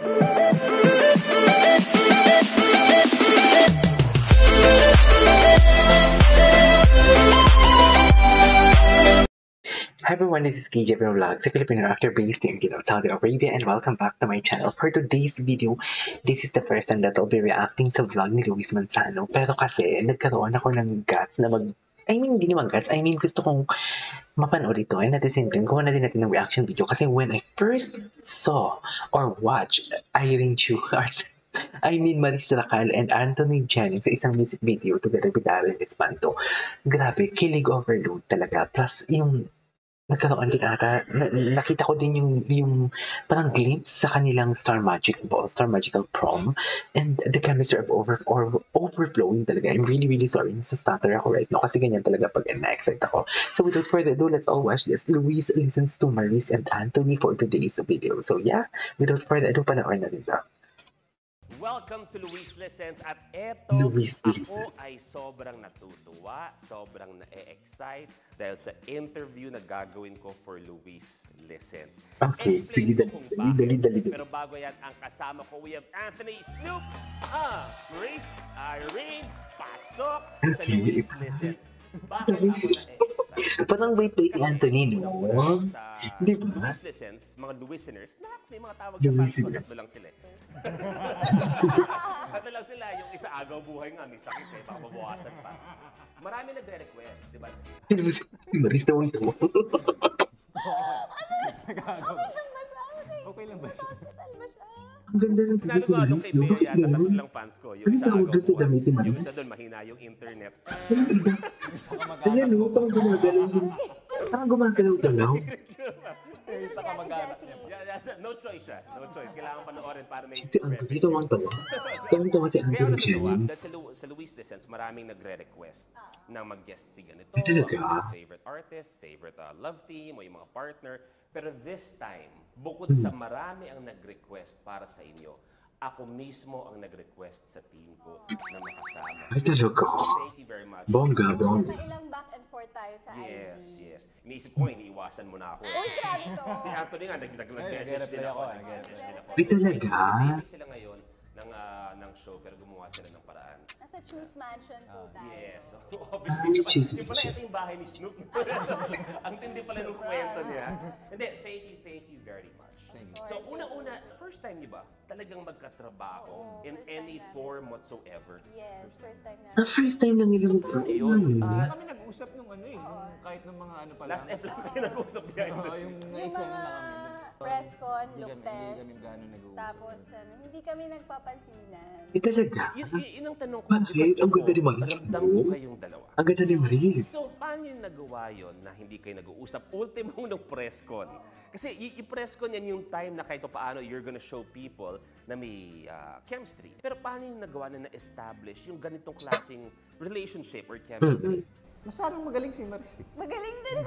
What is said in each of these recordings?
Hi everyone, this is KJ from Vlogs, a Filipino actor based in Saudi Arabia, and welcome back to my channel. For today's video, this is the first time that I'll be reacting sa vlog ni Luis Manzano. Pero kasi, nagkaroon ako ng guts na hindi naman guts, gusto kong mapanood ito, and at the same time, gawa na din natin ng reaction video. Kasi when I first saw or watched Irene Chewart, Marisa Lacal and Anthony Jennings sa isang music video together with Darren Espanto, grabe, kilig overload talaga. Plus, yung nagkaroon din ata, nakita ko din yung parang glimpse sa kanilang Star Magical Prom, and the chemistry of overflowing talaga. I'm really, really sorry. Nasa stutter ako right now kasi ganyan talaga pag na-excite ako. So without further ado, let's all watch this. Luis listens to Maris and Anthony for today's video. So yeah, without further ado, panoorin na dito. Welcome to Luis Listens. At eto, ako ay sobrang natutuwa, sobrang na-excite dahil sa interview na gagawin ko for Luis Listens. Okay, sige, dali. Pero bago yan, ang kasama ko, we have Anthony, Snoop, Grace, Irene, pasok sa Luis Listens. Bakit ako na-excite? Parang wait, Anthony, no? Di ba? Luis Listens, mga Luiseners, may mga tawag sa fans ko, tatlo lang sila. Tatlo lang sila, yung isa agaw buhay nga, may sakit baka mabawasan pa. Marami nagre-request, di ba? Si Maris tawang ito. Okay lang ba siya? Sa hospital ba siya? Ang ganda ng pili ko, Maris, no? Bakit gano'n? Lang fans ko. Yung Anong isa tawag agaw doon sa damit ni buhay. Yung Maris? isa doon, mahina yung internet. Ayan, no? Parang gumagalaw yung... Parang gumagalaw-galaw. Isa si Ate Jessie. No choice siya. No choice. Kailangan panoorin para may... Si Anthony, tawang-tawa. Tawang-tawa si Anthony Jennings. Sa Luis Listens, maraming nagre-request na mag-guest si ganito. Ay, talaga? Favorite artist, favorite love team, o yung mga partner. Pero this time, bukod sa marami ang nag-request para sa inyo, ako mismo ang nag-request sa team ko na makasama. Ay, talaga? Thank you very much. Bongga. Nakailang back and forth tayo sa IG. Yes. Iniisip ko, iniiwasan mo na ako. Uy, grabe to. Si Anthony nga, nag-message din ako. Ay, talaga? Busy sila ngayon ng show, pero gumawa sila ng paraan. Nasa Choose Mansion po tayo. Yes. So, obviously, hindi pala ito yung bahay ni Snoop. Ang tindi pala ng kwento niya. Hindi, thank you very much. So, unang-una, first time niyo ba talagang magkatrabaho in any form whatsoever? Yes, first time na. First time lang nila mag-promote. Kami nag-usap nung kahit ng mga ano pa lang. Last ep lang kayo nag-usap behind the Yung scenes. Yung na-exam mga na kami. press con, look Hindi test. kami gano'n nag-uusap. Tapos, hindi kami nagpapansinan. Eh, talaga? Yun ang tanong ko. Bakit? Ang ganda ni Maris, Ramdam no? ko kayong dalawa. Ang ganda ni Maris. So, paano yung nagawa yun na hindi kayo nag-uusap? Ultimo nung press con. Kasi yung press con yan yung time na kahit paano you're gonna show people na may chemistry. Pero paano yung nagawa na na-establish yung ganitong klaseng relationship or chemistry? Masyadong magaling si Maris. Magaling din.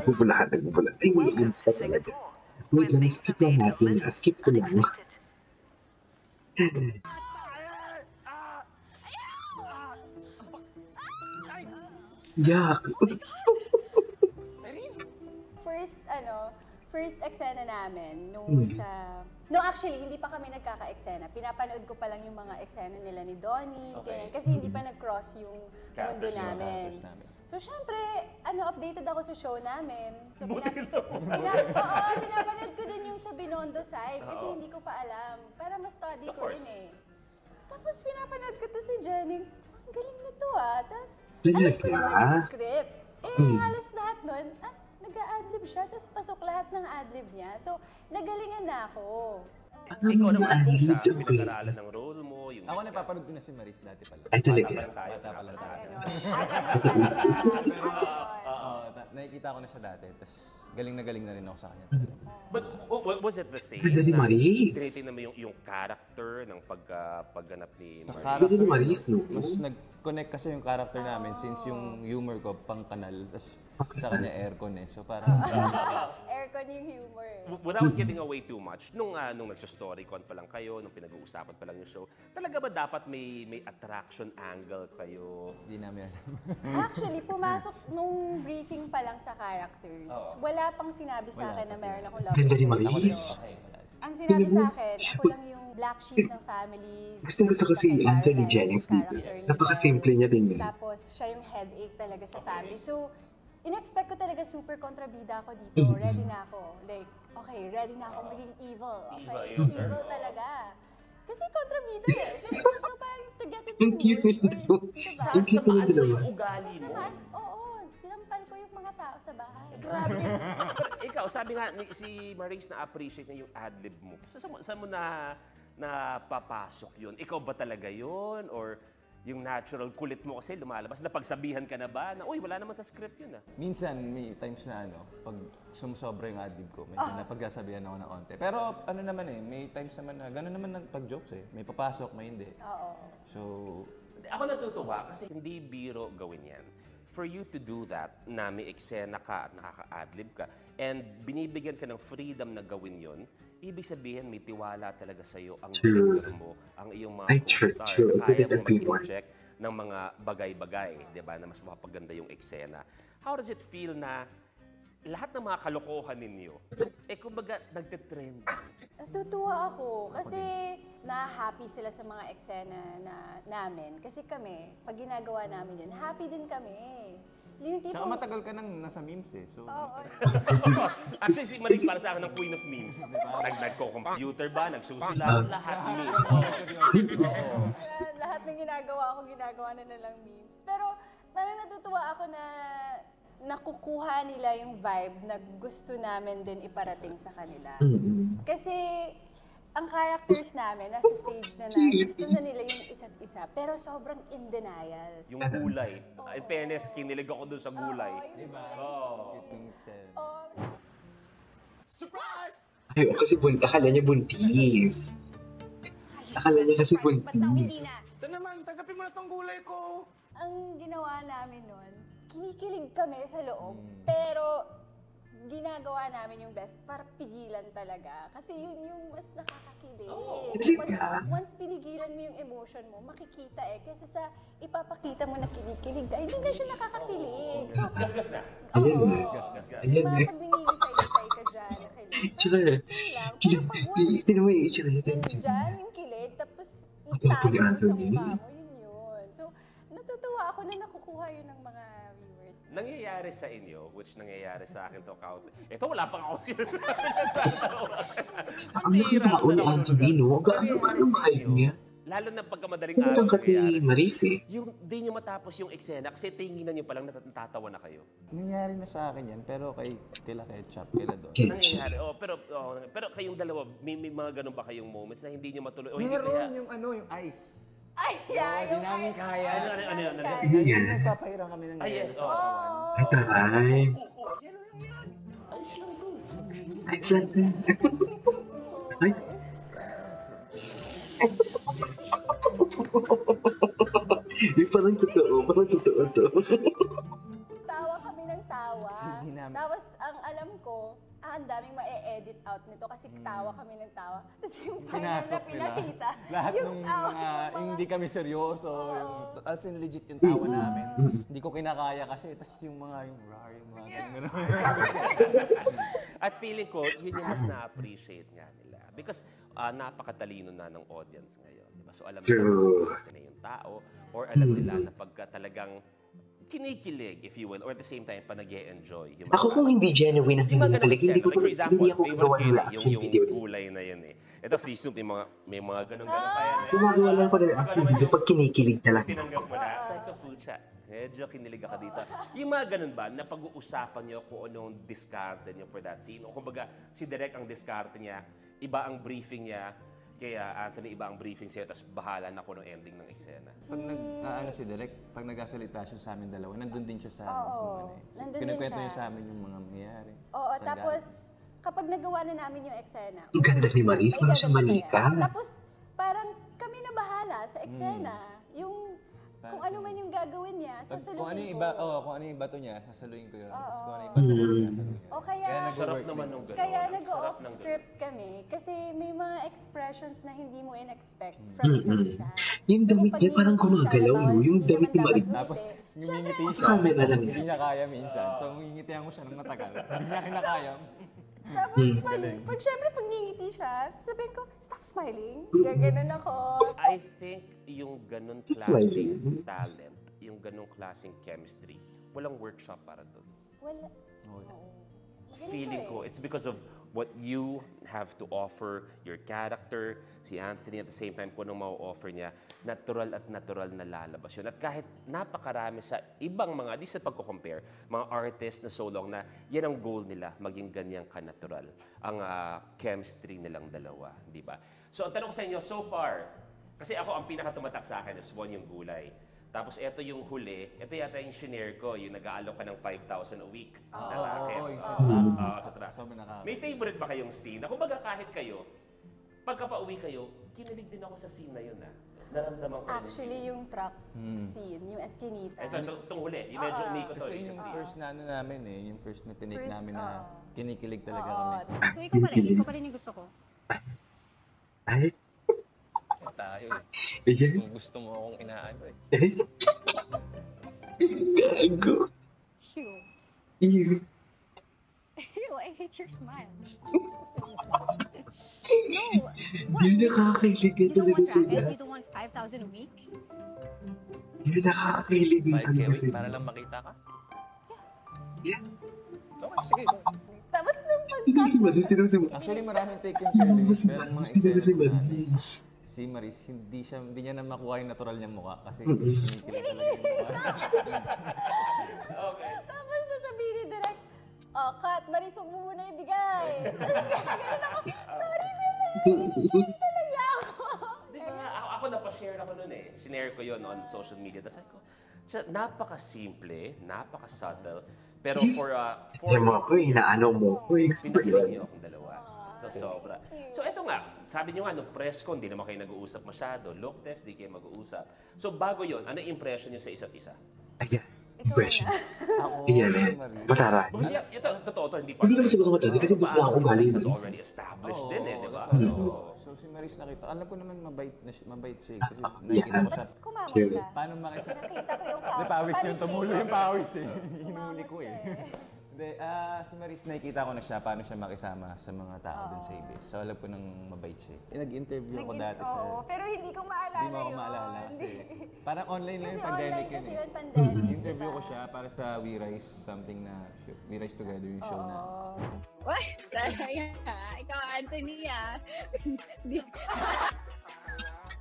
Bubulahan. Ay, may insta talaga. Wait lang, skip lang natin. Skip ko lang. Yak! First eksena namin nung No, actually, hindi pa kami nagkaka-eksena. Pinapanood ko pa lang yung mga eksena nila ni Donnie, ganyan. Kasi hindi pa nag-cross yung mundo namin. So, syempre, updated ako sa show namin. So, pinapanood ko din yung sa Binondo side kasi hindi ko pa alam. Para ma-study ko rin eh. Tapos pinapanood ko to si Jennings. Ang galing na to Tapos, alam ko naman yung script. Halos lahat nun, nag-a-adlib siya, tapos pasok lahat ng adlib niya. So, nagalingan na ako. Ikaw naman kung siya, pinag-aralan ng role mo, yung... Ako napapanood ko na si Maris dati pala. Ay, talaga? Bata pa lang tayo. Nakikita ko na siya dati, tapos galing na rin ako sa kanya. But was it the same? Ganda ni Maris. Tinitingnan mo yung character ng pagganap ni Maris? Ganda ni Maris, no? Mas nag-connect kasi yung character namin since yung humor ko pang kanal, tapos sa kanya aircon so parang... Aircon yung humor Without giving away too much, nung nagsa-storycon pa lang kayo, nung pinag-uusapan pa lang yung show, talaga ba dapat may attraction angle kayo? Hindi namin alam. Actually, pumasok nung briefing pa lang sa characters. Wala pang sinabi sa akin na meron akong love Ganda ni interest. Maris. Ang sinabi sa akin, ako lang yung black sheep ng family. Gusto ko si Anthony Jennings dito. Napaka-simple niya din yan. Tapos, siya yung headache talaga sa family. So, in-expect ko talaga super kontrabida ako dito. Ready na ako. Like, okay, ready na ako maging evil. Okay, evil talaga. Kasi kontrabida eh. So parang to get it Ang cute nito. Ang cute Sasamaan nito. mo yung ugali mo. Sasamaan? Oo. Sinampal ko yung mga tao sa bahay. Grabe. Pero ikaw, sabi nga si Maris na-appreciate niya yung adlib mo. Saan mo napapasok yun? Ikaw ba talaga yun? Or yung natural kulit mo kasi lumalabas? Napagsabihan ka na ba? Na, uy, wala naman sa script yun ah. Minsan, may times na pag sumusobra yung adlib ko, medyo napagsasabihan ako ng onte. Pero ano naman may times naman na gano'n naman pag-jokes May papasok, may hindi. Oo. So, Ako natutuwa kasi hindi biro gawin yan. For you to do that, na may eksena ka at nakaka-adlib ka, and binibigyan ka ng freedom na gawin yon, ibig sabihin may tiwala talaga sa'yo ang director mo, ang iyong mga co-star, na kaya mo mag-project ng mga bagay-bagay, di ba, na mas mapaganda yung eksena. How does it feel na lahat ng mga kalokohan ninyo, kumbaga, nagtitrend? Natutuwa ako kasi na-happy sila sa mga eksena namin. Kasi kami, pag ginagawa namin yun, happy din kami. Yung tsaka matagal ka nang nasa memes so... Oo. Actually, si Marie para sa akin ng queen of memes. Nagko-computer ba? Nagsusulat? Lahat memes. Lahat ng ginagawa na nilang memes. Pero parang natutuwa ako na nakukuha nila yung vibe na gusto namin din iparating sa kanila. Kasi ang characters namin nasa stage na gusto na nila yung isa't isa, pero sobrang in denial. Yung gulay. In fairness, kinilig ako dun sa gulay. Surprise! Ay, kasi akala niya buntis. Akala niya kasi buntis. Ito naman, tanggapin mo na tong gulay ko. Ang ginawa namin nun, kinikilig kami sa loob, pero ginagawa namin yung best para pigilan talaga. Kasi yun yung mas nakakakilig. Once pinigilan mo yung emotion mo, makikita kesa sa ipapakita mo na kinikilig ka, hindi na siya nakakakilig. So, Gasgas na. Gasgas. Yung mga pag nangingisay-gisay ka dyan, nakilig. Tsaka, Pero pag once, tinan mo yung itsura niya. nandyan yung kilig, tapos itago mo sa mukha mo, yun. So, natutuwa ako na nakukuha yun ng mga viewers. Nangyayari sa inyo, which nangyayari sa akin to count. Ito, wala pang ako. Ang nakita ko ni Angelino, ang mahal niya. Lalo na pagka madaling Sino araw tang kasi nangyayari. Maris Yung di nyo matapos yung eksena kasi tinginan nyo palang natatawa na kayo. Nangyari na sa akin yan, pero kaila Ketchup, kaila doon. Nangyayari. Pero kayong dalawa, may mga ganun ba kayong moments na hindi nyo matuloy? O hindi kaya? Meron yung ice. Ay, yan! Di namin kaya. Ano yun? Yung nagpapahirang kami ng Ay, yes. sa katawan. Ito ay. Ay, swerte. Ay. Ay, parang totoo to. Tawa kami ng tawa. Hindi namin- Tapos, ang alam ko, ang daming ma-edit out nito kasi tawa kami ng tawa. Tapos yung final na Pinasok nila. pinakita, Lahat yung ng tawa mga, ng mga- hindi kami seryoso, yung, as in legit yung tawa namin. Hindi ko kinakaya kasi, tapos yung mga, yung rar, yung mga ganun. At feeling ko, yun yung mas na-appreciate nga nila. Because napakatalino na ng audience ngayon. Diba? So alam nila na yung tao or alam nila na pagka talagang kinikilig, if you will, or at the same time, pa nag-e-enjoy. Ako kung hindi genuine ang Yung mga kinikilig, hindi ko like, for example, hindi ako gagawa ng favorite reaction yung video. kulay na yan Ito si Snoop, may mga ganun-ganun pa yan. Gumagawa lang ako ng reaction video pag kinikilig talaga. Tinanggap mo na. Sabi ko, pucha, medyo kinilig ka dito. Yung mga ganun ba, na pag-uusapan niyo kung anong diskarte niyo for that scene? O kumbaga, si Direk ang diskarte niya, iba ang briefing niya, kaya Anthony, iba ang briefing sa'yo, tapos bahala na ako ng ending ng eksena. Pag si Direk, pag nagkasalita siya sa amin dalawa, nandun din siya sa amin. Oo, nandun din Kinikwento siya. niya sa amin yung mga nangyayari. Oo, Saan tapos kapag nagawa na namin yung eksena. Ang ganda ni Maris, parang siya manika. Tapos parang kami na bahala sa eksena. Yung kung ano man yung gagawin niya, sasaluhin kung ano yung ko. iba, kung ano yung bato niya, sasaluhin ko yun. Tapos kung ano yung bato ko, sinasaluhin niya. O kaya, Sarap naman nung gano'n. kaya Ang sarap nag-off ng script kami kasi may mga expressions na hindi mo in-expect from isa't isa. Yung damit kung niya parang pag ngingiti siya, gumagalaw, bawal- yung hindi damit ni naman Maris. dapat Tapos, ngumiti. ngingiti Sa siya. camera lang Hindi niya kaya minsan. So, ngingitihan ko siya ng matagal. Hindi niya kinakaya. Tapos pag syempre pag ngingiti siya, sabihin ko, stop smiling. Gaganon ako. I think yung ganun klaseng talent, yung ganun klaseng chemistry, walang workshop para doon. Wala. Oo. Magaling Feeling ko, it's because of what you have to offer, your character, si Anthony at the same time kung anong ma-offer niya, natural at natural na lalabas yun. At kahit napakarami sa ibang mga, di sa pagko-compare, mga artists na so long na yan ang goal nila, maging ganyang ka-natural. Ang chemistry nilang dalawa, di ba? So ang tanong ko sa inyo, so far, kasi ako ang pinakatumatak sa akin is one yung gulay. Tapos ito yung huli, ito yata yung shinare ko, yung nag-aalok ka ng 5,000 a week na racket. Sa truck. May favorite ba kayong scene? Ako baga kahit kayo, pagka pauwi kayo, kinilig din ako sa scene na yun Naramdaman ko rin Actually, yung truck scene, yung Eskinita. itong huli, yung medyo Nico to. Kasi yung first na ano namin yung first na tinake First, namin na kinikilig talaga kami. So ikaw pa rin yung gusto ko. Ay, Tayo gusto mo akong inaano eh. gago. Phew. Ew. Ew, I hate your smile. Hindi nakakakilig na You don't talaga want sila. racket? You don't want 5,000 a week? Hindi nakakakilig na 5K talaga a week sila. para lang makita ka? Yeah. Okay, sige. Tapos nung Hindi si Maris, sino si Maris? Actually, maraming take yung Kelly. Mas Pero mga Maris, hindi na si eksena na Maris. si Maris, hindi niya na makuha yung natural niyang mukha kasi kinikilig talaga yung mukha. Tapos sasabihin ni Direk, oh, cut, Maris, huwag mo muna ibigay. Tapos ganun ako, sorry naman, talaga ako. Di ba, ako napashare ako nun eh. Sinare ko yun on social media. Tapos sabi ko, napaka-simple, napaka-subtle. Pero for Yung mga po, inaano mo po, pinakilig niyo akong dalawa. So, sobra. So, eto nga, sabi niyo nga, no, press con, hindi naman kayo nag-uusap masyado. Look test, di kayo mag-uusap. So, bago yon, ano yung impression niyo sa isa't isa? Ayan, Ikaw impression. na. Ako, Ayan eh. Maris. Matara. Kasi ito, totoo to, hindi pa. Hindi naman siguro matindi kasi bukla ako galing. It's already established din eh, di ba? Oo. So si Maris nakita, alam ko naman mabait siya eh. Kasi nakikita ko siya. Kumamot Sure. ka. Paano makisa? Nakita ko yung Hindi, pawis yun. Tumulo yung pawis eh. Hinuli Kumamot ko siya eh. Hindi, si Maris nakikita ko na siya paano siya makisama sa mga tao dun sa ibis. So alam ko nang mabait siya eh. Nag-interview ako dati sa... Oo, pero hindi ko maalala Hindi mo ako yun. maalala kasi parang online lang Kasi yung pandemic online yun kasi eh. yun, pandemic, Interview diba? ko siya para sa We Rise something na We Rise Together yung show na. Oo. Why? Sayang ikaw, Anthony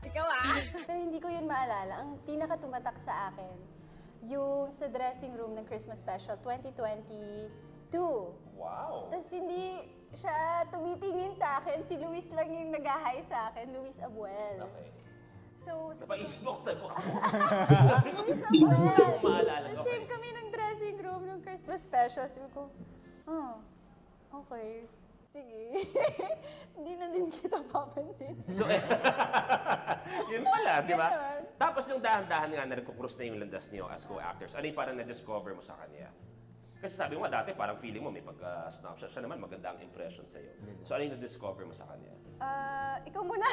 Ikaw Pero hindi ko yun maalala. Ang pinaka-tumatak sa akin, yung sa dressing room ng Christmas Special 2022. Wow! Tapos hindi siya tumitingin sa akin. Si Luis lang yung nag-hi sa akin, Luis Abuel. Okay. So, Napaisip ako sa ko. Luis Abuel. Gusto ko maalala. Tapos Okay. same kami ng dressing room ng Christmas Special. Sabi ko, okay. Sige. Hindi na din kita papansin. So, yun pala, di ba? Ganon. Tapos yung dahan-dahan nga na nagkukrus na yung landas niyo as co-actors, ano yung parang na-discover mo sa kanya? Kasi sabi mo nga dati, parang feeling mo may pagka-snapshot. Siya naman, maganda ang impression sa'yo. So, ano yung na-discover mo sa kanya? Ikaw muna.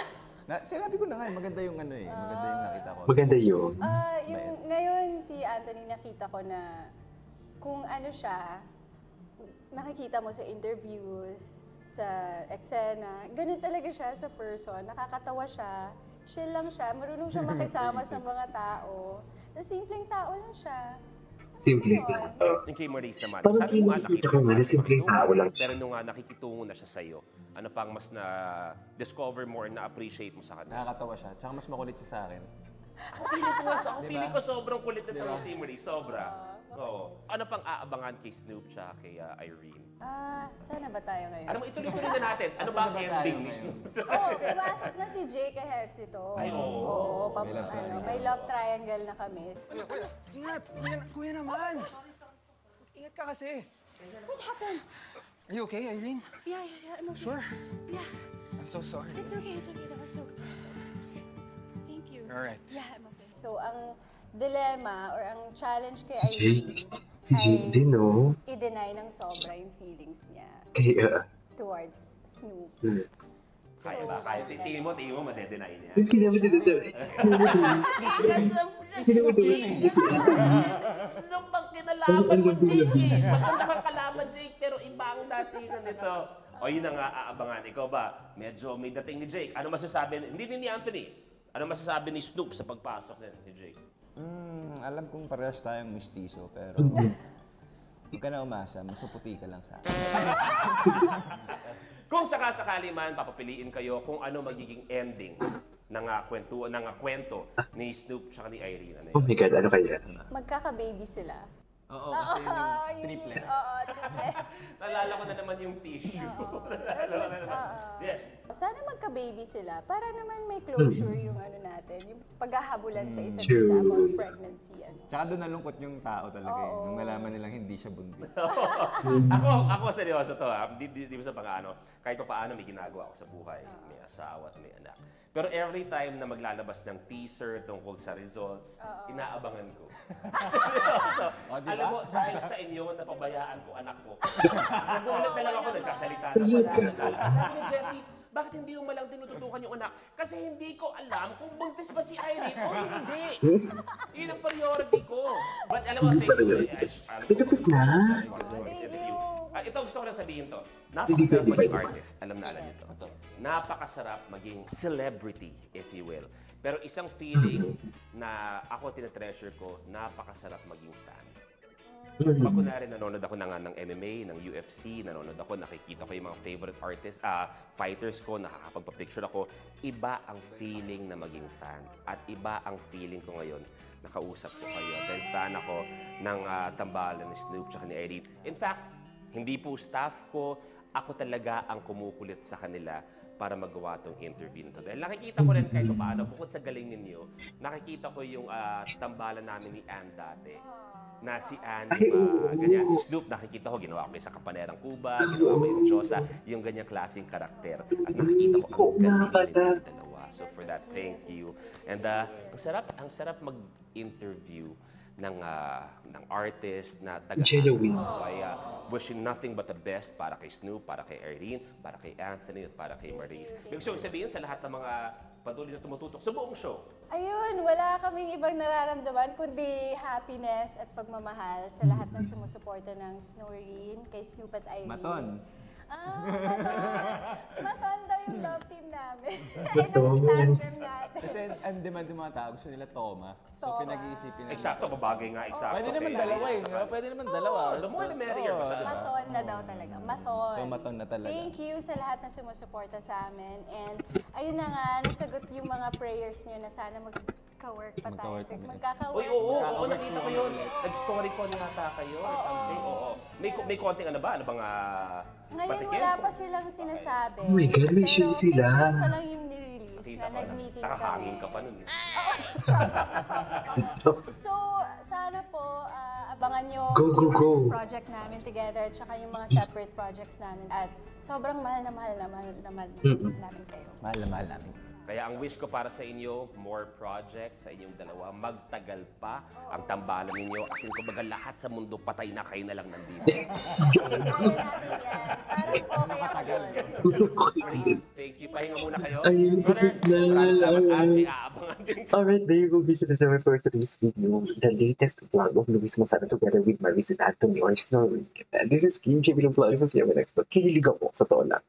Sinabi ko na nga, maganda yung ano eh. Maganda yung nakita ko. Maganda yun. Yung ngayon si Anthony nakita ko na kung ano siya, nakikita mo sa interviews, sa eksena, ganun talaga siya sa person. Nakakatawa siya, chill lang siya, marunong siya makisama sa mga tao. Simpleng tao lang siya. Simple. Yung kay Maurice naman, Parang sabi mo nga nakikita ko nga na simpleng tao lang siya. Pero nung nga nakikitungo na siya sa'yo, ano pang mas na-discover mo or na-appreciate mo sa kanya? Nakakatawa siya. Tsaka mas makulit siya sa akin. Feeling ko sobrang kulit na diba? Si Maurice, sobra. Oo. Ano pang aabangan kay Snoop tsaka kay Irene? Sana ba tayo ngayon? Ano mo, ituloy-tuloy na natin. Ano ba ang Saan ba tayo ending ni ngayon? Snoop? Pumasok na si Jake Ejercito. Ay, oo. Oo, May love triangle. may love triangle na kami. Ingat! Kuya naman! Ingat ka kasi. What happened? Are you okay, Irene? Yeah, I'm okay. Sure? Yeah, I'm so sorry. it's okay. That was so Thank you. Alright. Yeah, I'm okay. So, ang dilemma or ang challenge kay Si Irene Jake. Si Jake din, no? i-deny ng sobra yung feelings niya Kaya, towards Snoop. Kaya ba? Kaya. Tingin mo, madedenay niya. hindi naman dito. Snoop ang kinalaman mo, Jake eh. Maganda kang kalaman, Jake, pero iba ang datingan nito. O yun ang aabangan. Ikaw ba, medyo may dating ni Jake. Ano masasabi, hindi ni Anthony, ano masasabi ni Snoop sa pagpasok ni Jake? Alam kong parehas tayong mistiso, pero huwag ka na umasa, masuputi ka lang sa akin. Kung sakasakali man, papapiliin kayo kung ano magiging ending ng kwento ni Snoop tsaka ni Irene. Ano Oh my God, ano kaya? Magkaka-baby sila. Oo, kasi yung triplet. Oo, triplet. Nalala ko na naman yung tissue. Nalala ko na naman. Yes. Sana magka-baby sila para naman may closure yung ano natin, yung paghahabulan sa isa't True. isa about pregnancy. Ano. Tsaka doon nalungkot yung tao talaga eh, nung nalaman nilang hindi siya buntis. ako seryoso to ha. Di ba sa kahit pa paano may ginagawa ako sa buhay. May asawa at may anak. Pero every time na maglalabas ng teaser tungkol sa results, inaabangan ko. Seryoso. Diba? Alam mo, dahil sa inyo, napabayaan ko anak ko. Nagulat na lang ako, nagsasalita na pala. Sabi ni Jessie, bakit hindi mo malang tinututukan yung anak? Kasi hindi ko alam kung buntis ba si Irene o hindi. Yun ang priority ko. But alam mo, thank you. Tapos na. Ito gusto ko lang sabihin to. Napakasarap maging artist. Alam na alam niyo to. Napakasarap maging celebrity, if you will. Pero isang feeling na ako tinatreasure ko, napakasarap maging fan. Pag kunwari nanonood ako ng MMA, ng UFC, nanonood ako, nakikita ko yung mga favorite artists, fighters ko, nakakapagpa-picture ako, iba ang feeling na maging fan. At iba ang feeling ko ngayon, nakausap ko kayo. Dahil fan ako ng tambalan ni Snoop tsaka ni Irene. In fact, hindi po staff ko, ako talaga ang kumukulit sa kanila para magawa tong interview nito. Dahil nakikita ko rin kahit paano, bukod sa galing ninyo, nakikita ko yung tambalan namin ni Ann dati. Na si Ann, ganyan. Si Snoop, nakikita ko, ginawa ko sa Kapanerang Cuba, ginawa ko yung Diyosa, yung ganyang klaseng karakter. At nakikita ko ang galing ng dalawa. So for that, thank you. And ang sarap mag-interview ng artist na Genuine. So I wish you nothing but the best para kay Snoop, para kay Irene, para kay Anthony, at para kay Maurice. Gusto kong sabihin sa lahat ng mga patuloy na tumututok sa buong show. Ayun, wala kaming ibang nararamdaman kundi happiness at pagmamahal sa lahat ng sumusuporta ng Snoreen, kay Snoop at Irene. Maton. Maton. Maton daw yung love team namin. Maton. Tandem natin. Kasi ang demand ng mga tao, gusto nila Toma. So Toma. pinag-iisipin nila. Eksakto, babagay nga, eksakto. Pwede naman dalawa eh, no? Pwede naman dalawa. The more the merrier. Oo, Basta diba? Maton na daw talaga. Maton. So, maton na talaga. Thank you sa lahat na sumusuporta sa amin. And ayun na nga, nasagot yung mga prayers niyo na sana magka-work pa tayo. Magka-work kami. Magkaka-work. Uy, oo, nakita ko yun. Nag-story ko yata kayo or something. Oo. May konting ano ba? Ano bang Ngayon patikim? wala pa silang sinasabi. Oh my God, may show sila. Pero pictures pa lang yung nirelease Nakita na ko nag-meeting kami. nakakahangin ka pa nun. So, sana po abangan nyo Go, go, go. yung project namin together at saka yung mga separate projects namin. At sobrang mahal naman namin kayo. Mahal na mahal namin. Kaya ang wish ko para sa inyo, more projects sa inyong dalawa. Magtagal pa ang tambalan ninyo. As in, kumbaga lahat sa mundo patay na, kayo na lang nandito. Kaya natin yan. Parang okay ako doon. Thank you. Pahinga muna kayo. Ayun, Brother, tapos na. maraming salamat. At may aabangan din kayo. Alright, there you go, visitors for today's video. The latest vlog of Luis Masara together with Maurice and Anthony or Snowy. This is Kim JB Vlogs. Ang siya with expert. Kinilig ako sa tola.